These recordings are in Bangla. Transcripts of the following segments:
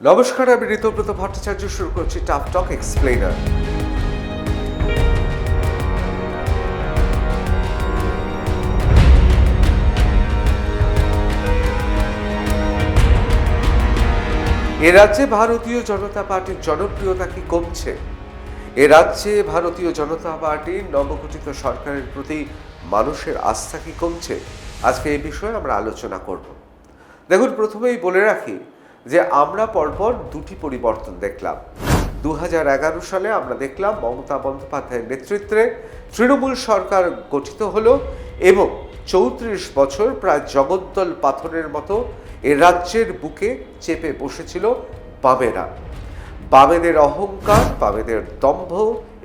নমস্কার, আমি ঋতব্রত ভট্টাচার্য শুরু করছি টাফ টক এক্সপ্লেনার। এ রাজ্যে ভারতীয় জনতা পার্টির জনপ্রিয়তা কি কমছে? এ রাজ্যে ভারতীয় জনতা পার্টির নবগঠিত সরকারের প্রতি মানুষের আস্থা কি কমছে? আজকে এই বিষয়ে আমরা আলোচনা করব। দেখুন, প্রথমেই বলে রাখি যে আমরা পরপর দুটি পরিবর্তন দেখলাম। 2011 সালে আমরা দেখলাম মমতা বন্দ্যোপাধ্যায়ের নেতৃত্বে তৃণমূল সরকার গঠিত হলো এবং 34 বছর প্রায় জগদ্দল পাথরের মতো এ রাজ্যের বুকে চেপে বসেছিল বামেরা। বামেদের অহংকার, বামেদের দম্ভ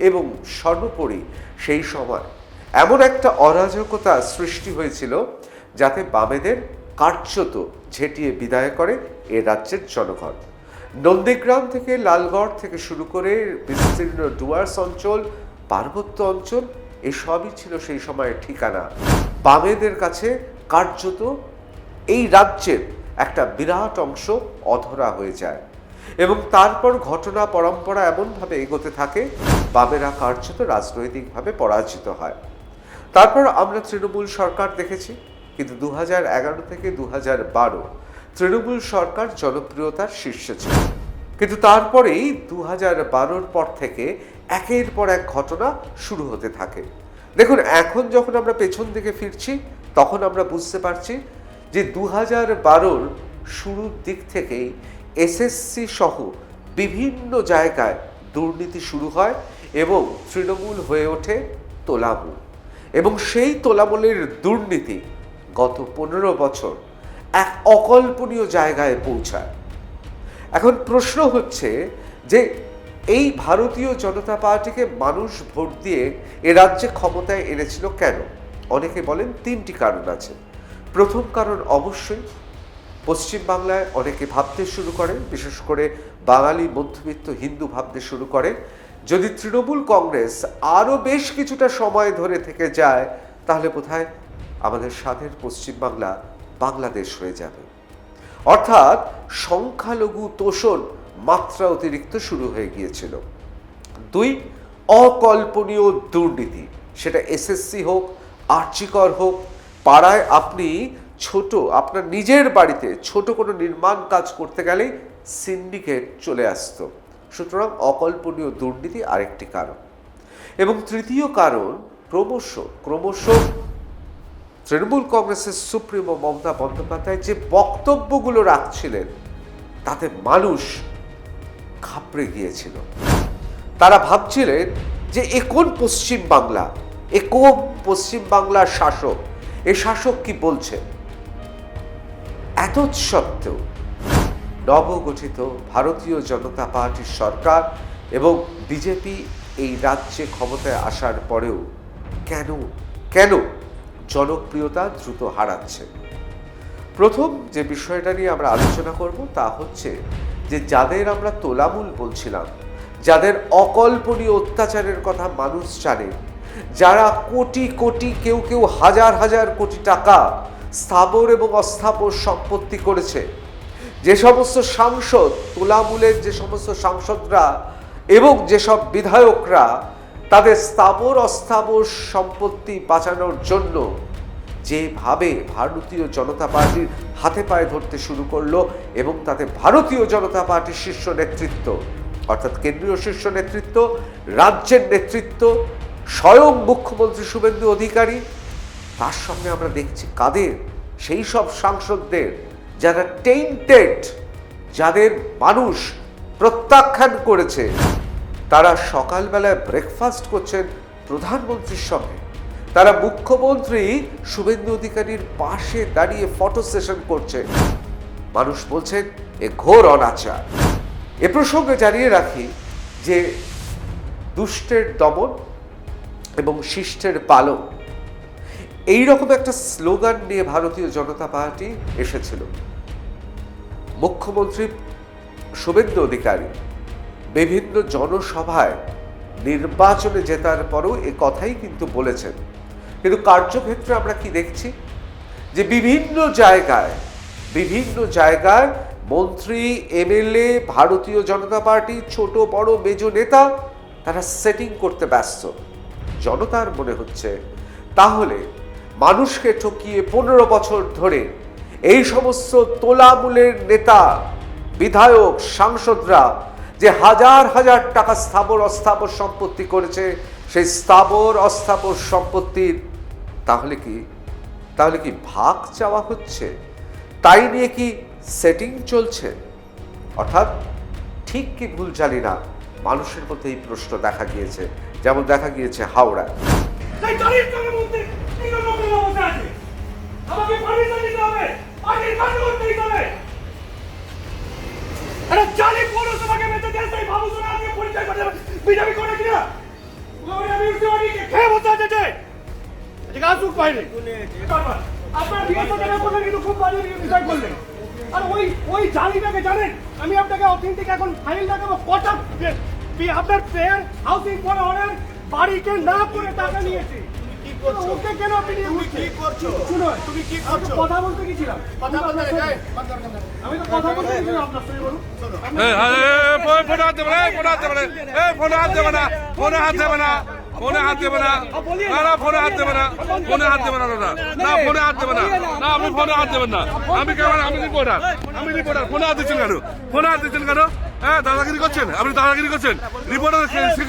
এবং সর্বোপরি সেই সময় এমন একটা অরাজকতা সৃষ্টি হয়েছিল যাতে বামেদের কার্যত ঝেঁটিয়ে বিদায় করে এ রাজ্যের জনগণ। নন্দীগ্রাম থেকে লালগড় থেকে শুরু করে বিস্তীর্ণ ডুয়ার্স অঞ্চল, পার্বত্য অঞ্চল, এসবই ছিল সেই সময়ের ঠিকানা। বামেদের কাছে কার্যত এই রাজ্যের একটা বিরাট অংশ অধরা হয়ে যায় এবং তারপর ঘটনা পরম্পরা এমনভাবে এগোতে থাকে, বামেরা কার্যত রাজনৈতিকভাবে পরাজিত হয়। তারপর আমরা তৃণমূল সরকার দেখেছি, কিন্তু 2011 থেকে 2012 তৃণমূল সরকার জনপ্রিয়তার শীর্ষে ছিল। কিন্তু তারপরেই 2012-র পর থেকে একের পর এক ঘটনা শুরু হতে থাকে। দেখুন, এখন যখন আমরা পেছন দিকে ফিরছি তখন আমরা বুঝতে পারছি যে 2012-র শুরুর দিক থেকেই এসএসসি সহ বিভিন্ন জায়গায় দুর্নীতি শুরু হয় এবং তৃণমূল হয়ে ওঠে তোলামূল। এবং সেই তোলামূলের দুর্নীতি গত 15 বছর এক অকল্পনীয় জায়গায় পৌঁছায়। এখন প্রশ্ন হচ্ছে যে এই ভারতীয় জনতা পার্টিকে মানুষ ভোট দিয়ে এ রাজ্যে ক্ষমতায় এনেছিল কেন? অনেকে বলেন তিনটি কারণ আছে। প্রথম কারণ অবশ্যই পশ্চিমবাংলায় অনেকে ভাবতে শুরু করে, বিশেষ করে বাঙালি মধ্যবিত্ত হিন্দু ভাবতে শুরু করে, যদি তৃণমূল কংগ্রেস আরও বেশ কিছুটা সময় ধরে থেকে যায় তাহলে বোধহয় আমাদের স্বাধীন পশ্চিমবাংলা বাংলাদেশ হয়ে যাবে। অর্থাৎ সংখ্যালঘু তোষণ মাত্রা অতিরিক্ত শুরু হয়ে গিয়েছিল। দুই, অকল্পনীয় দুর্নীতি, সেটা এসএসসি হোক, আর্চিকর হোক, পাড়ায় আপনি আপনার নিজের বাড়িতে ছোট কোনো নির্মাণ কাজ করতে গেলেই সিন্ডিকেট চলে আসতো। সুতরাং অকল্পনীয় দুর্নীতি আরেকটি কারণ। এবং তৃতীয় কারণ ক্রমশ তৃণমূল কংগ্রেসের সুপ্রিমো মমতা বন্দ্যোপাধ্যায় যে বক্তব্যগুলো রাখছিলেন তাতে মানুষ ঘাবড়ে গিয়েছিল। তারা ভাবছিলেন যে এ কোন পশ্চিমবাংলা, এ কোন পশ্চিমবাংলার শাসক, এ শাসক কি বলছে? এত সত্ত্বেও নবগঠিত ভারতীয় জনতা পার্টির সরকার এবং বিজেপি এই রাজ্যে ক্ষমতায় আসার পরেও কেন জনপ্রিয়তা দ্রুত হারাচ্ছে? প্রথম যে বিষয়টা নিয়ে আমরা আলোচনা করব তা হচ্ছে যে যাদের আমরা তোলামূল বলছিলাম, যাদের অকল্পনীয় অত্যাচারের কথা মানুষ জানে, যারা কোটি কোটি, কেউ হাজার হাজার কোটি টাকা স্থাবর এবং অস্থাবর সম্পত্তি করেছে, যে সমস্ত সাংসদ, তোলামূলের যে সমস্ত সাংসদরা এবং যেসব বিধায়করা তাদের স্থাবর অস্থাবর সম্পত্তি বাঁচানোর জন্য যেভাবে ভারতীয় জনতা পার্টির হাতে পায়ে ধরতে শুরু করলো এবং তাতে ভারতীয় জনতা পার্টির শীর্ষ নেতৃত্ব, অর্থাৎ কেন্দ্রীয় শীর্ষ নেতৃত্ব, রাজ্যের নেতৃত্ব, স্বয়ং মুখ্যমন্ত্রী শুভেন্দু অধিকারী, তার সঙ্গে আমরা দেখছি কাদের? সেই সব সাংসদদের যারা টেইন্টেড, যাদের মানুষ প্রত্যাখ্যান করেছে, তারা সকালবেলায় ব্রেকফাস্ট করছেন প্রধানমন্ত্রীর সঙ্গে, তারা মুখ্যমন্ত্রী শুভেন্দু অধিকারীর পাশে দাঁড়িয়ে ফটো সেশন করছে। মানুষ বলছেন এ ঘোর অনাচার। এ প্রসঙ্গে জানিয়ে রাখি যে দুষ্টের দমন এবং শিষ্টের পালন, এইরকম একটা স্লোগান নিয়ে ভারতীয় জনতা পার্টি এসেছিল। মুখ্যমন্ত্রী শুভেন্দু অধিকারী বিভিন্ন জনসভায় নির্বাচনে জেতার পরেও এ কথাই কিন্তু বলেছেন। কিন্তু কার্যক্ষেত্রে আমরা কি দেখছি যে বিভিন্ন জায়গায় মন্ত্রী, এমএলএ, ভারতীয় জনতা পার্টি, ছোট বড় মেজো নেতা তারা সেটিং করতে ব্যস্ত। জনতার মনে হচ্ছে তাহলে মানুষকে ঠকিয়ে 15 বছর ধরে এই সমস্ত তোলামূলের নেতা, বিধায়ক, সাংসদরা যে হাজার হাজার টাকা স্থাবর অস্থাবর সম্পত্তি করেছে, সেই স্থাবর অস্থাবর সম্পত্তির তাহলে কি ভাগ চাওয়া হচ্ছে? তাই নিয়ে কি সেটিং চলছে? অর্থাৎ ঠিক কি ভুল জানি না, মানুষের মধ্যে এই প্রশ্ন দেখা গিয়েছে, যেমন দেখা গিয়েছে হাওড়ায়। আমি আপনাকে অথেন্টিক এখন ফাইল দেখাবো। কটা আপনার ফেয়ার হাউসিং ফর অনার বাড়িকে না করে টাকা নিয়েছি। ওকে কেন আপনি নিয়ে ঘুরছেন? কি করছো? শুনো, তুমি কি করছো? কথা বলতে গেছিলাম। কথা বলতে যাই, আমি তো কথা বলতে গেছিলাম আপনার সাথে। বলুন। ফোন হাত দেবে না, ফোন হাত দেবে না, ফোন হাত দেবে না, ফোনে হাত দেবে না, ফোনে হাত দেবে না, না ফোনে হাত দেবে না, ফোনে হাত দেবে না, না ফোনে হাত দেবে না, না আপনি ফোনে হাত দেবেন না। আমি কেমন, আমি রিপোর্টার, ফোনে হাত দিচ্ছেন কেন? ফোনে হাত দিচ্ছেন কেন? হ্যাঁ, দাদাগিরি করছেন, আপনি দাদাগিরি করছেন। রিপোর্টার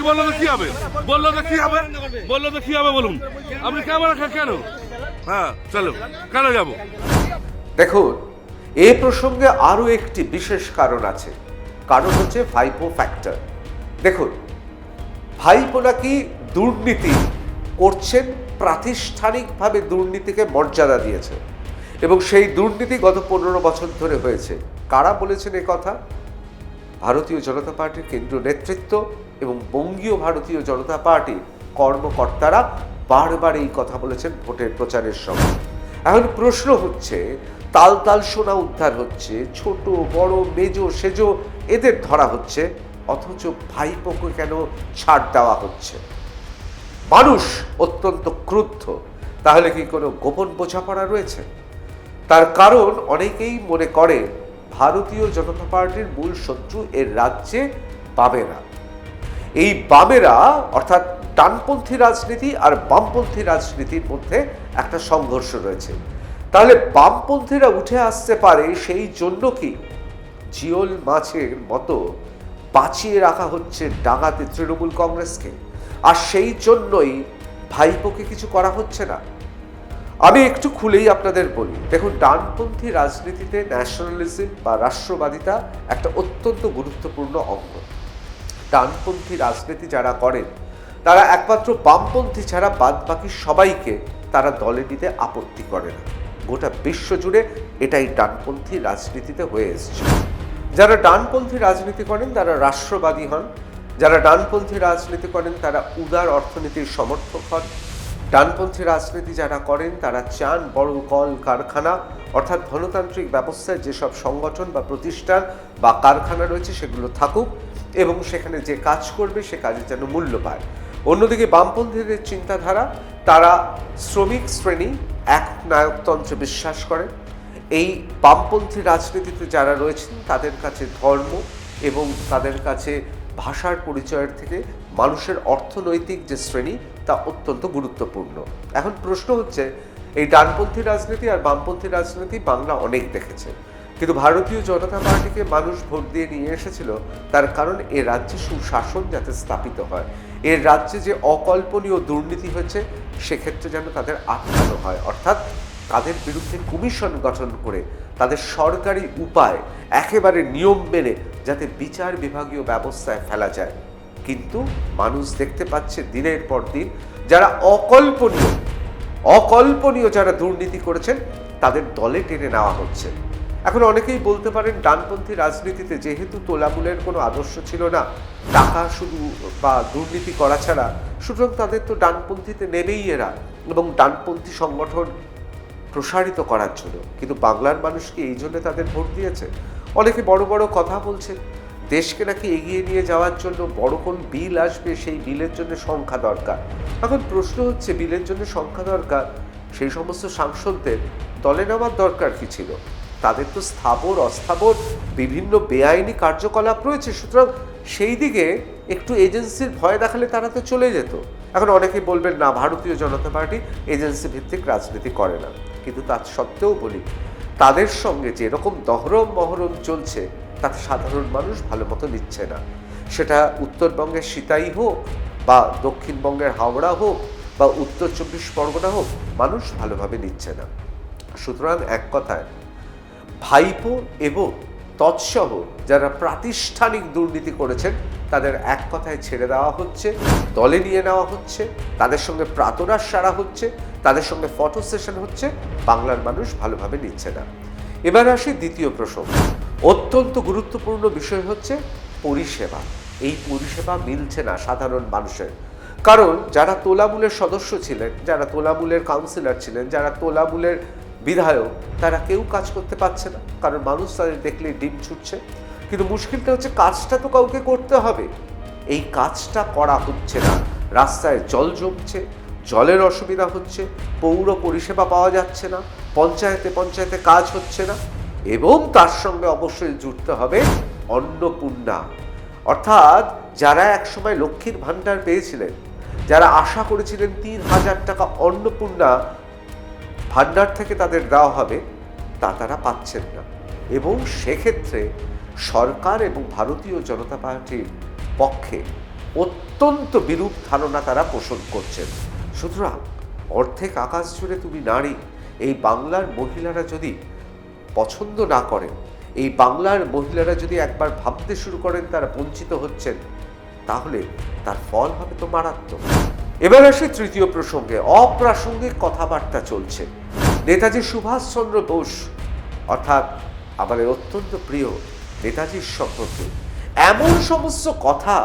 বললো তো কি হবে? বললো তো কি হবে? বললো তো কি হবে বলুন? আপনি ক্যামেরা কেন? হ্যাঁ চলো, কেন যাবো? দেখুন, এই প্রসঙ্গে আরো একটি বিশেষ কারণ আছে। কারণ হচ্ছে ভাইপো ফ্যাক্টর। দেখুন, ভাইপো নাকি দুর্নীতি করছেন, প্রাতিষ্ঠানিকভাবে দুর্নীতিকে মর্যাদা দিয়েছে এবং সেই দুর্নীতি গত 15 বছর ধরে হয়েছে। কারা বলেছেন এ কথা? ভারতীয় জনতা পার্টির কেন্দ্রীয় নেতৃত্ব এবং বঙ্গীয় ভারতীয় জনতা পার্টির কর্মকর্তারা বারবার এই কথা বলেছেন ভোটের প্রচারের সময়। এখন প্রশ্ন হচ্ছে, তাল সোনা উদ্ধার হচ্ছে, ছোট বড় মেজো সেজো এদের ধরা হচ্ছে, অথচ ভাইপোকে কেন ছাড় দেওয়া হচ্ছে? মানুষ অত্যন্ত ক্রুদ্ধ। তাহলে কি কোনো গোপন বোঝাপড়া রয়েছে? তার কারণ অনেকেই মনে করে ভারতীয় জনতা পার্টির মূল শত্রু এর রাজ্যে বামেরা। এই বামেরা অর্থাৎ ডানপন্থী রাজনীতি আর বামপন্থী রাজনীতির মধ্যে একটা সংঘর্ষ রয়েছে। তাহলে বামপন্থীরা উঠে আসতে পারে, সেই জন্য কি জিওল মাছের মতো বাঁচিয়ে রাখা হচ্ছে ডাঙাতে তৃণমূল কংগ্রেসকে, আর সেই জন্যই ভাইপোকে কিছু করা হচ্ছে না? আমি একটু খুলেই আপনাদের বলি। দেখুন, ডানপন্থী রাজনীতিতে ন্যাশনালিজম বা রাষ্ট্রবাদিতা একটা অত্যন্ত গুরুত্বপূর্ণ অঙ্গ। ডানপন্থী রাজনীতি যারা করেন তারা একমাত্র বামপন্থী ছাড়া বাদ বাকি সবাইকে তারা দলে নিতে আপত্তি করে না। গোটা বিশ্ব জুড়ে এটাই ডানপন্থী রাজনীতিতে হয়ে এসেছে। যারা ডানপন্থী রাজনীতি করেন তারা রাষ্ট্রবাদী হন, যারা ডানপন্থী রাজনীতি করেন তারা উদার অর্থনীতির সমর্থক হন। ডানপন্থী রাজনীতি যারা করেন তারা চান বড় কল কারখানা অর্থাৎ ধনতান্ত্রিক ব্যবস্থায় যেসব সংগঠন বা প্রতিষ্ঠান বা কারখানা রয়েছে সেগুলো থাকুক এবং সেখানে যে কাজ করবে সে কাজের যেন মূল্য পায়। অন্যদিকে বামপন্থীদের চিন্তাধারা, তারা শ্রমিক শ্রেণী এক নায়কতন্ত্রে বিশ্বাস করে। এই বামপন্থী রাজনীতিতে যারা রয়েছেন তাদের কাছে ধর্ম এবং তাদের কাছে ভাষার পরিচয়ের থেকে মানুষের অর্থনৈতিক যে শ্রেণী তা অত্যন্ত গুরুত্বপূর্ণ। এখন প্রশ্ন হচ্ছে, এই ডানপন্থী রাজনীতি আর বামপন্থী রাজনীতি বাংলা অনেক দেখেছে, কিন্তু ভারতীয় জনতা পার্টিকে মানুষ ভোট দিয়ে নিয়ে এসেছিল তার কারণ এ রাজ্যে সুশাসন যাতে স্থাপিত হয়, এর রাজ্যে যে অকল্পনীয় দুর্নীতি হয়েছে সেক্ষেত্রে যেন তাদের আটকানো হয়, অর্থাৎ তাদের বিরুদ্ধে কমিশন গঠন করে তাদের সরকারি উপায় একেবারে নিয়ম মেনে যাতে বিচার বিভাগীয় ব্যবস্থায় ফেলা যায়। কিন্তু মানুষ দেখতে পাচ্ছে দিনের পর দিন যারা অকল্পনীয় যারা দুর্নীতি করেছেন তাদের দলে টেনে নেওয়া হচ্ছে। এখন অনেকেই বলতে পারেন, ডানপন্থী রাজনীতিতে যেহেতু তোলামূলের কোনো আদর্শ ছিল না, টাকা শুধু বা দুর্নীতি করা ছাড়া, সুতরাং তাদের তো ডানপন্থীতে নেবেই এরা এবং ডানপন্থী সংগঠন প্রসারিত করার জন্য। কিন্তু বাংলার মানুষ কি এই জন্য তাদের ভোট দিয়েছে? অনেকে বড় বড় কথা বলছে, দেশকে নাকি এগিয়ে নিয়ে যাওয়ার জন্য বড় কোন বিল আসবে, সেই বিলের জন্য সংখ্যা দরকার। এখন প্রশ্ন হচ্ছে, বিলের জন্য সংখ্যা দরকার, সেই সমস্ত সাংসদদের দলে নেওয়ার দরকার কি ছিল? তাদের তো স্থাবর অস্থাবর বিভিন্ন বেআইনি কার্যকলাপ রয়েছে, সুতরাং সেই দিকে একটু এজেন্সির ভয় দেখালে তারা তো চলে যেত। এখন অনেকেই বলবেন না, ভারতীয় জনতা পার্টি এজেন্সি ভিত্তিক রাজনীতি করে না, কিন্তু তার সত্ত্বেও বলি তাদের সঙ্গে যেরকম দহরম মহরম চলছে তাতে সাধারণ মানুষ ভালো মতো নিচ্ছে না। সেটা উত্তরবঙ্গের সিতাই হোক বা দক্ষিণবঙ্গের হাওড়া হোক বা উত্তর 24 পরগনা হোক, মানুষ ভালোভাবে নিচ্ছে না। সুতরাং এক কথায় ভাইপো এবং তৎসহ যারা প্রাতিষ্ঠানিক দুর্নীতি করেছেন তাদের এক কথায় ছেড়ে দেওয়া হচ্ছে, দলে নিয়ে নেওয়া হচ্ছে, তাদের সঙ্গে প্রাতরাশ সারা হচ্ছে, তাদের সঙ্গে ফটো সেশন হচ্ছে, বাংলার মানুষ ভালোভাবে নিচ্ছে না। এবার আসি দ্বিতীয় প্রসঙ্গ। অত্যন্ত গুরুত্বপূর্ণ বিষয় হচ্ছে পরিষেবা। এই পরিষেবা মিলছে না সাধারণ মানুষের, কারণ যারা তোলামূলের সদস্য ছিলেন, যারা তোলামূলের কাউন্সিলর ছিলেন, যারা তোলামূলের বিধায়ক, তারা কেউ কাজ করতে পারছে না, কারণ মানুষ তাদের দেখলে ডিম ছুটছে। কিন্তু মুশকিলটা হচ্ছে কাজটা তো কাউকে করতে হবে, এই কাজটা করা হচ্ছে না। রাস্তায় জল জমছে, জলের অসুবিধা হচ্ছে, পৌর পরিষেবা পাওয়া যাচ্ছে না, পঞ্চায়েতে পঞ্চায়েতে কাজ হচ্ছে না, এবং তার সঙ্গে অবশ্যই জুড়তে হবে অন্নপূর্ণা। অর্থাৎ যারা একসময় লক্ষ্মীর ভাণ্ডার পেয়েছিলেন, যারা আশা করেছিলেন 3,000 টাকা অন্নপূর্ণা ভাণ্ডার থেকে তাদের দেওয়া হবে, তা তারা পাচ্ছেন না। এবং সেক্ষেত্রে সরকার এবং ভারতীয় জনতা পার্টির পক্ষে অত্যন্ত বিরূপ ধারণা তারা পোষণ করছেন। সুতরাং অর্ধেক আকাশ জুড়ে তুমি নারী, এই বাংলার মহিলারা যদি পছন্দ না করেন, এই বাংলার মহিলারা যদি একবার ভাবতে শুরু করেন তারা বঞ্চিত হচ্ছেন, তাহলে তার ফল হবে তো মারাত্মক। এবার আসি তৃতীয় প্রসঙ্গে। অপ্রাসঙ্গিক কথাবার্তা চলছে নেতাজি সুভাষচন্দ্র বোস, অর্থাৎ আমাদের অত্যন্ত প্রিয় নেতাজির সম্পর্কে এমন সমস্ত কথা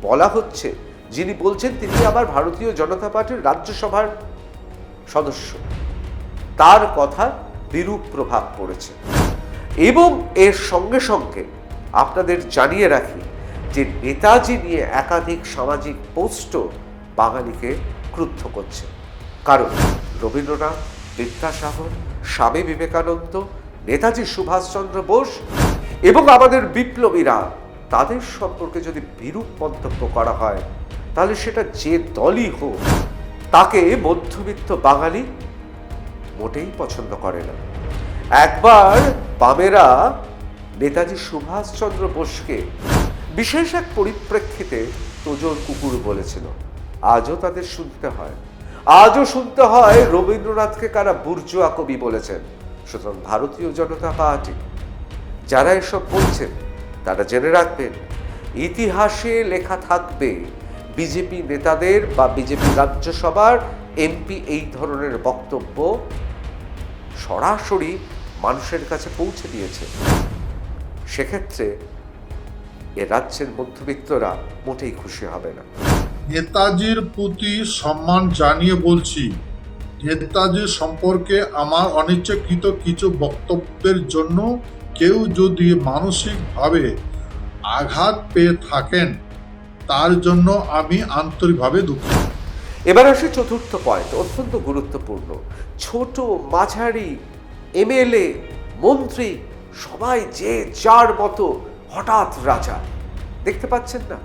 বলা হচ্ছে, যিনি বলছেন তিনি আবার ভারতীয় জনতা পার্টির রাজ্যসভার সদস্য, তার কথা বিরূপ প্রভাব পড়েছে। এবং এর সঙ্গে সঙ্গে আপনাদের জানিয়ে রাখি যে নেতাজি নিয়ে একাধিক সামাজিক পোস্টও বাঙালিকে ক্রুদ্ধ করছে। কারণ রবীন্দ্রনাথ, বিদ্যাসাগর, স্বামী বিবেকানন্দ, নেতাজি সুভাষচন্দ্র বোস এবং আমাদের বিপ্লবীরা, তাদের সম্পর্কে যদি বিরূপ মন্তব্য করা হয়, তাহলে সেটা যে দলই হোক, তাকে মধ্যবিত্ত বাঙালি মোটেই পছন্দ করে না। একবার বামেরা নেতাজি সুভাষচন্দ্র বোসকে বিশেষ এক পরিপ্রেক্ষিতে তোজোর কুকুর বলেছিল। আজও তাদের শুনতে হয়, আজও শুনতে হয় রবীন্দ্রনাথকে কারা বুর্জোয়া কবি বলেছেন। সুতরাং ভারতীয় জনতা পার্টি যারা এসব বলছেন তারা জেনে রাখবেন, ইতিহাসে লেখা থাকবে বিজেপি নেতাদের বা বিজেপি রাজ্যসভার এমপি এই ধরনের বক্তব্য সরাসরি মানুষের কাছে পৌঁছে দিয়েছে। সেক্ষেত্রে এ রাজ্যের মধ্যবিত্তরা মোটেই খুশি হবে না। নেতাজির প্রতি সম্মান জানিয়ে বলছি, নেতাজি সম্পর্কে আমার অনিচ্ছাকৃত কিছু বক্তব্যের জন্য কেউ যদি মানসিকভাবে আঘাত পেয়ে থাকেন, তার জন্য আমি আন্তরিকভাবে দুঃখিত। এবার আসি চতুর্থ পয়েন্ট, অত্যন্ত গুরুত্বপূর্ণ। ছোট মাঝারি এমএলএ মন্ত্রী সবাই যে যার মতো হঠাৎ রাজা। দেখতে পাচ্ছেন না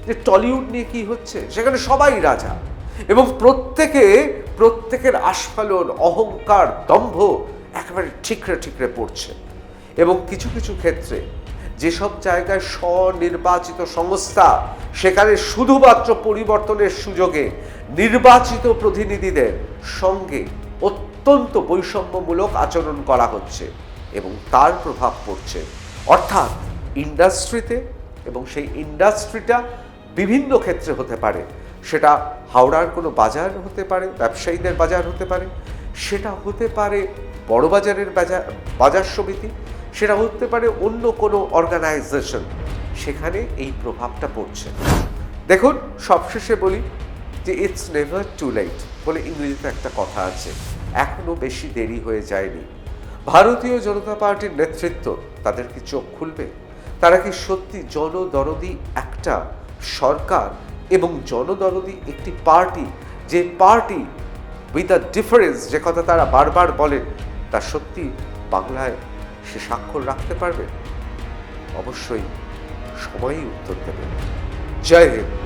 যে টলিউড নিয়ে কি হচ্ছে? সেখানে সবাই রাজা, এবং প্রত্যেকের আস্ফালন, অহংকার, দম্ভ একেবারে ঠিকরে ঠিকরে পড়ছে। এবং কিছু কিছু ক্ষেত্রে যেসব জায়গায় স্বনির্বাচিত সংস্থা, সেখানে শুধুমাত্র পরিবর্তনের সুযোগে নির্বাচিত প্রতিনিধিদের সঙ্গে অত্যন্ত বৈষম্যমূলক আচরণ করা হচ্ছে এবং তার প্রভাব পড়ছে অর্থাৎ ইন্ডাস্ট্রিতে। এবং সেই ইন্ডাস্ট্রিটা বিভিন্ন ক্ষেত্রে হতে পারে, সেটা হাওড়ার কোনো বাজার হতে পারে, ব্যবসায়ীদের বাজার হতে পারে, সেটা হতে পারে বড় বাজারের বাজার সমিতি, সেটা হতে পারে অন্য কোনো অর্গানাইজেশন, সেখানে এই প্রভাবটা পড়ছে। দেখুন, সবশেষে বলি যে ইটস নেভার টু লেট বলে ইংরেজিতে একটা কথা আছে, এখনো বেশি দেরি হয়ে যায়নি। ভারতীয় জনতা পার্টির নেতৃত্ব তাদের কি চোখ খুলবে? তারা কি সত্যি জনদরদি একটা সরকার এবং জনদরদি একটি পার্টি, যে পার্টি উইথ আ ডিফারেন্স, যে কথা তারা বারবার বলেন, তা সত্যি বাংলায় সে স্বাক্ষর রাখতে পারবে? অবশ্যই সময়ই উত্তর দেবে। জয় হিন্দ।